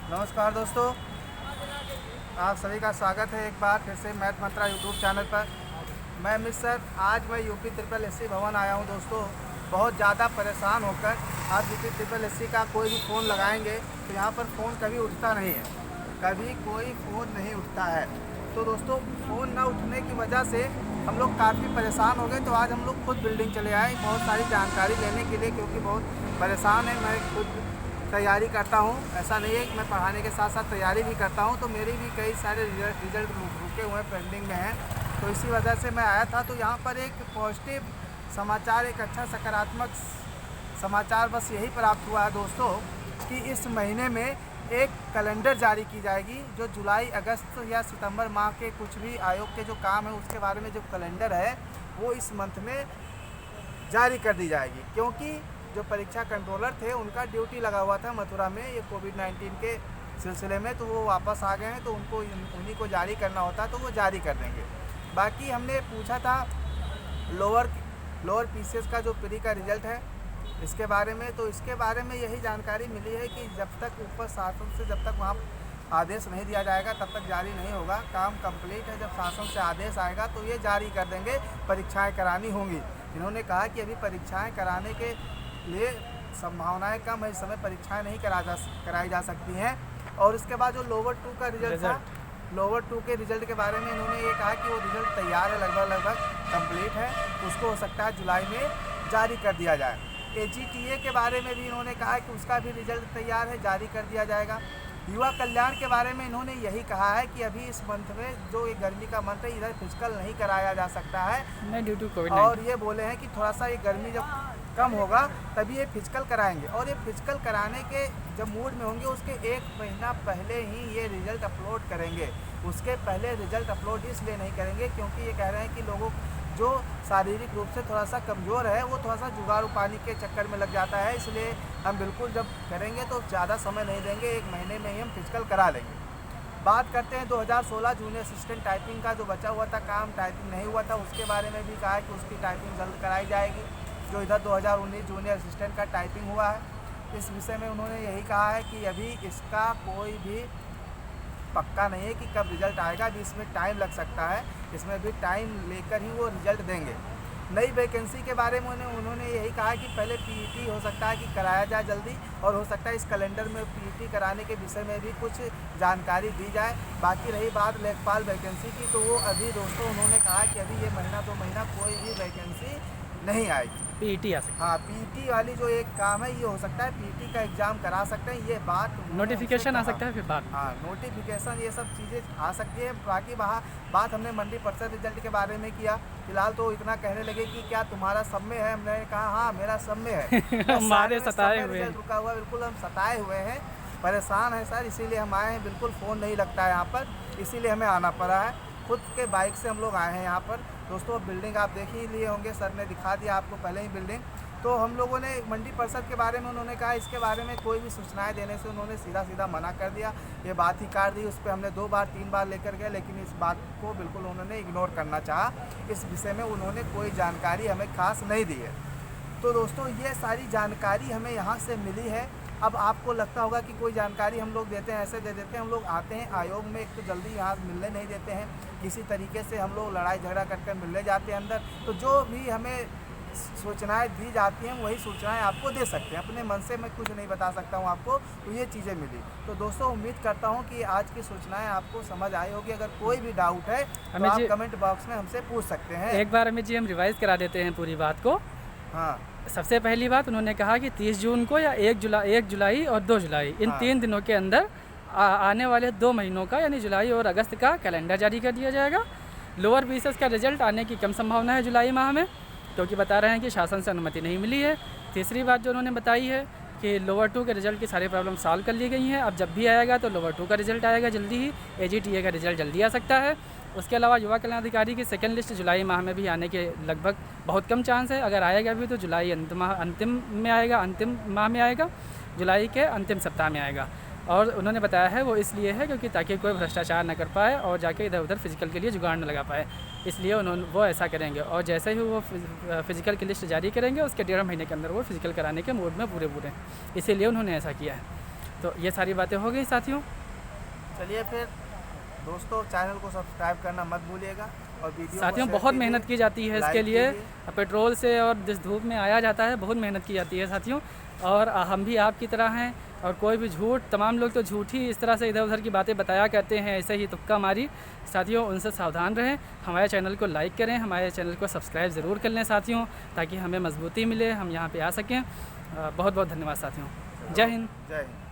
नमस्कार दोस्तों, आप सभी का स्वागत है एक बार फिर से मैथ मंत्रा यूट्यूब चैनल पर। मैं अमित सर, आज मैं यूपी ट्रिपल एससी भवन आया हूं दोस्तों। बहुत ज़्यादा परेशान होकर आप यूपी ट्रिपल एससी का कोई भी फ़ोन लगाएंगे तो यहाँ पर फ़ोन कभी उठता नहीं है, कभी कोई फ़ोन नहीं उठता है। तो दोस्तों, फ़ोन ना उठने की वजह से हम लोग काफ़ी परेशान हो गए। तो आज हम लोग खुद बिल्डिंग चले आए बहुत सारी जानकारी लेने के लिए, क्योंकि बहुत परेशान है। मैं खुद तैयारी करता हूँ, ऐसा नहीं है कि मैं पढ़ाने के साथ साथ तैयारी भी करता हूँ। तो मेरी भी कई सारे रिजल्ट रुके हुए हैं, पेंडिंग में हैं। तो इसी वजह से मैं आया था। तो यहाँ पर एक पॉजिटिव समाचार, एक अच्छा सकारात्मक समाचार बस यही प्राप्त हुआ है दोस्तों कि इस महीने में एक कैलेंडर जारी की जाएगी, जो जुलाई, अगस्त या सितंबर माह के कुछ भी आयोग के जो काम है उसके बारे में जो कैलेंडर है वो इस मंथ में जारी कर दी जाएगी। क्योंकि जो परीक्षा कंट्रोलर थे उनका ड्यूटी लगा हुआ था मथुरा में ये कोविड-19 के सिलसिले में, तो वो वापस आ गए हैं। तो उनको उन्हीं को जारी करना होता तो वो जारी कर देंगे। बाकी हमने पूछा था लोअर पीसीएस का जो प्री का रिजल्ट है इसके बारे में, तो इसके बारे में यही जानकारी मिली है कि जब तक ऊपर शासन से जब तक वहाँ आदेश नहीं दिया जाएगा तब तक जारी नहीं होगा। काम कंप्लीट है, जब शासन से आदेश आएगा तो ये जारी कर देंगे। परीक्षाएं करानी होंगी। इन्होंने कहा कि अभी परीक्षाएं कराने के लिए संभावनाएं कम है, इस समय परीक्षाएं नहीं कराई जा सकती हैं। और इसके बाद जो लोअर 2 का रिजल्ट था, लोअर 2 के रिजल्ट के बारे में इन्होंने ये कहा कि वो रिजल्ट तैयार है, लगभग कंप्लीट है। उसको हो सकता है जुलाई में जारी कर दिया जाए। एजीटीए के बारे में भी इन्होंने कहा कि उसका भी रिजल्ट तैयार है, जारी कर दिया जाएगा। युवा कल्याण के बारे में इन्होंने यही कहा है कि अभी इस मंथ में जो ये गर्मी का मंथ है, इधर फिजिकल नहीं कराया जा सकता है नहीं ड्यू टू कोविड। और ये बोले हैं कि थोड़ा सा ये गर्मी जब कम होगा तभी ये फिजिकल कराएंगे। और ये फिजिकल कराने के जब मूड में होंगे उसके 1 महीना पहले ही ये रिजल्ट अपलोड करेंगे। उसके पहले रिजल्ट अपलोड इसलिए नहीं करेंगे क्योंकि ये कह रहे हैं कि लोगों जो शारीरिक रूप से थोड़ा सा कमज़ोर है वो थोड़ा सा जुगाड़ू पानी के चक्कर में लग जाता है। इसलिए हम बिल्कुल जब करेंगे तो ज़्यादा समय नहीं देंगे, 1 महीने में ही हम फिजिकल करा लेंगे। बात करते हैं 2016 जूनियर असिस्टेंट टाइपिंग का, जो बचा हुआ था काम, टाइपिंग नहीं हुआ था, उसके बारे में भी कहा है कि उसकी टाइपिंग जल्द कराई जाएगी। जो इधर 2019 जूनियर असिस्टेंट का टाइपिंग हुआ है, इस विषय में उन्होंने यही कहा है कि अभी इसका कोई भी पक्का नहीं है कि कब रिजल्ट आएगा, अभी इसमें टाइम लग सकता है। इसमें भी टाइम लेकर ही वो रिजल्ट देंगे। नई वैकेंसी के बारे में उन्होंने यही कहा कि पहले पीईटी हो सकता है कि कराया जाए जल्दी, और हो सकता है इस कैलेंडर में पीईटी कराने के विषय में भी कुछ जानकारी दी जाए। बाकी रही बात लेखपाल वैकेंसी की, तो वो अभी दोस्तों उन्होंने कहा कि अभी ये महीना 2 महीना कोई भी वैकेंसी नहीं आएगी। पीईटी आ सकता हाँ, पीईटी वाली जो एक काम है ये हो सकता है पीईटी का एग्ज़ाम करा सकते हैं, ये बात नोटिफिकेशन आ सकता है फिर बाद। हाँ, नोटिफिकेशन ये सब चीज़ें आ सकती है। बाकी बात हमने मंडी परिषद रिजल्ट के बारे में किया। फिलहाल तो इतना कहने लगे कि क्या तुम्हारा सब में है, हमने कहा हाँ मेरा सब में है। हमारे सताए हुए रिजल्ट रुका हुआ, बिल्कुल हम सताए हुए हैं, परेशान हैं सर, इसीलिए हम आए हैं। बिल्कुल फ़ोन नहीं लगता है यहाँ पर, इसीलिए हमें आना पड़ा है। खुद के बाइक से हम लोग आए हैं यहाँ पर। दोस्तों, बिल्डिंग आप देख ही लिए होंगे, सर ने दिखा दिया आपको पहले ही बिल्डिंग। तो हम लोगों ने मंडी परिषद के बारे में उन्होंने कहा, इसके बारे में कोई भी सूचनाएं देने से उन्होंने सीधा मना कर दिया। ये बात ही काट दी। उस पर हमने 2 बार 3 बार लेकर गए, लेकिन इस बात को बिल्कुल उन्होंने इग्नोर करना चाहा। इस विषय में उन्होंने कोई जानकारी हमें खास नहीं दी है। तो दोस्तों, ये सारी जानकारी हमें यहाँ से मिली है। अब आपको लगता होगा कि कोई जानकारी हम लोग देते हैं, ऐसे दे देते हैं। हम लोग आते हैं आयोग में, एक तो जल्दी यहाँ मिलने नहीं देते हैं, किसी तरीके से हम लोग लड़ाई झगड़ा करके मिलने जाते हैं अंदर। तो जो भी हमें सूचनाएं दी जाती हैं वही सूचनाएं आपको दे सकते हैं। अपने मन से मैं कुछ नहीं बता सकता हूं आपको। तो ये चीज़ें मिली। तो दोस्तों, उम्मीद करता हूं कि आज की सूचनाएं आपको समझ आई होगी। अगर कोई भी डाउट है तो आप कमेंट बॉक्स में हमसे पूछ सकते हैं। एक बार अमित जी हम रिवाइज करा देते हैं पूरी बात को। हाँ, सबसे पहली बात उन्होंने कहा कि 30 जून को या 1 जुलाई और 2 जुलाई इन 3 दिनों के अंदर आने वाले 2 महीनों का यानी जुलाई और अगस्त का कैलेंडर जारी कर दिया जाएगा। लोअर पीसीएस का रिजल्ट आने की कम संभावना है जुलाई माह में, क्योंकि बता रहे हैं कि शासन से अनुमति नहीं मिली है। तीसरी बात जो उन्होंने बताई है कि लोअर 2 के रिजल्ट की सारी प्रॉब्लम सॉल्व कर ली गई हैं। अब जब भी आएगा तो लोअर 2 का रिजल्ट आएगा जल्दी ही, एजीटीए का रिजल्ट जल्दी आ सकता है। उसके अलावा युवा कल्याण अधिकारी की सेकंड लिस्ट जुलाई माह में भी आने के लगभग बहुत कम चांस है। अगर आएगा भी तो जुलाई अंतिम में आएगा, अंतिम माह में आएगा, जुलाई के अंतिम सप्ताह में आएगा। और उन्होंने बताया है वो इसलिए है क्योंकि ताकि कोई भ्रष्टाचार न कर पाए और जाके इधर उधर फिजिकल के लिए जुगाड़ न लगा पाए, इसलिए वो ऐसा करेंगे। और जैसे ही वो फिजिकल की लिस्ट जारी करेंगे उसके 1.5 महीने के अंदर वो फिजिकल कराने के मूड में पूरे हैं, इसीलिए उन्होंने ऐसा किया है। तो ये सारी बातें हो गई साथियों। चलिए फिर दोस्तों, चैनल को सब्सक्राइब करना मत भूलिएगा और वीडियो साथियों बहुत मेहनत की जाती है इसके लिए, पेट्रोल से और जिस धूप में आया जाता है बहुत मेहनत की जाती है साथियों। और हम भी आपकी तरह हैं, और कोई भी झूठ, तमाम लोग तो झूठ ही इस तरह से इधर उधर की बातें बताया करते हैं, ऐसे ही तुक्का मारी। साथियों उनसे सावधान रहें। हमारे चैनल को लाइक करें, हमारे चैनल को सब्सक्राइब ज़रूर कर लें साथियों, ताकि हमें मजबूती मिले, हम यहाँ पे आ सकें। बहुत बहुत धन्यवाद साथियों। जय हिंद। जय हिंद।